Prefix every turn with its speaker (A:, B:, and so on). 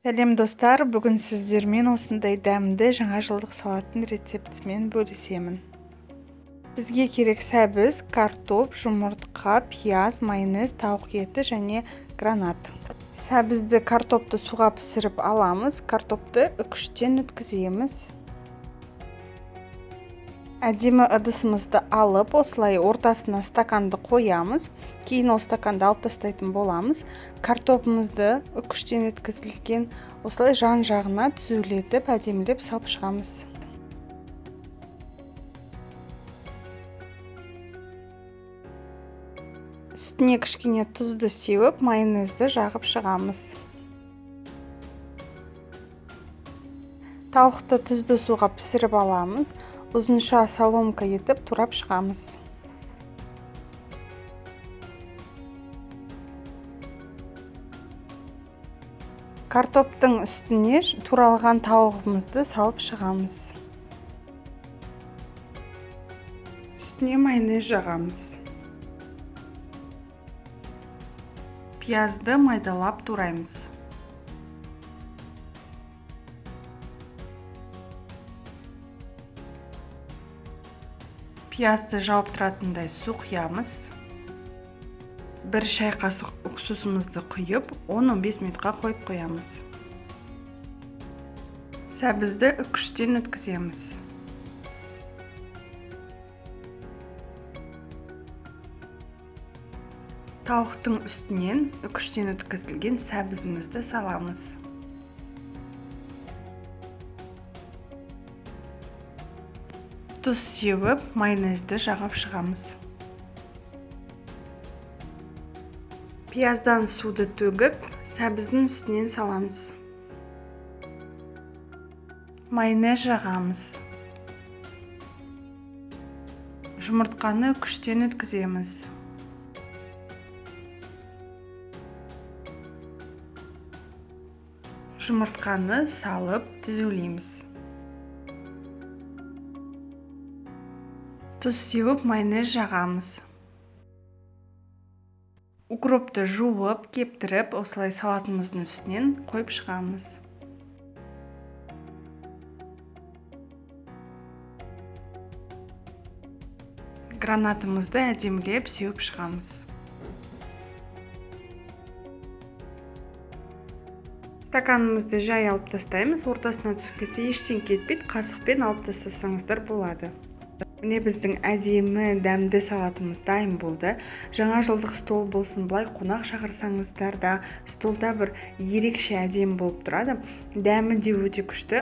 A: Сәлем достар, бүгін сіздермен осындай дәмді жаңа жылдық салаттың рецептімен бөлісемін. Бізге керек сәбіз, картоп, жұмыртқа, пияз, майонез, тауық еті және гранат. Сәбізді, картопты суға пісіріп аламыз, картопты үкіштен өткіземіз. Әдемі ыдысымызды алып, осылай ортасына стаканды қоямыз. Кейін ол стаканды алып тастайтын боламыз. Картопымызды үкіштен өткізілген осылай жан-жағына түзулетіп, әдемілеп салып шығамыз. Үстіне кішкене тұзды сеуіп, майонезді жағып шығамыз. Тауықты тұзды суға пісіріп аламыз. Ұзынша соломка етіп турап шығамыз. Картоптың үстіне туралған тауығымызды салып шығамыз. Үстіне майонез жағамыз. Пиязды майдалап тураймыз. Пиязды жауып тұратындай су құямыз. 1 шай қасық уксусымызды құйып, 10-15 минутқа қойып қоямыз. Сәбізді үкіштен өткіземіз. Тауықтың үстінен үкіштен өткізілген сәбізімізді саламыз. Тұз сеуіп, майонезді жағып шығамыз. Пияздан суды төгіп, сәбіздің үстінен саламыз. Майонез жағамыз. Жұмыртқаны үкіштен өткіземіз. Жұмыртқаны салып түзулейміз. Тұз сеуіп, майонез жағамыз. Укропты жуып, кептіріп, осылай салатымыздың үстінен қойып шығамыз. Гранатымызды әдемілеп сеуіп шығамыз. Стаканымызды жай алып тастаймыз, ортасына түсіп кетсе ештеңе кетпейді, қасықпен алып тастасаңыздар болады. Міне біздің әдемі дәмді салатымыз дайын болды. Жаңа жылдық стол болсын, былай қонақ шақырсаңыздар да столда бір ерекше әдемі болып тұрады. Дәмі де өте күшті.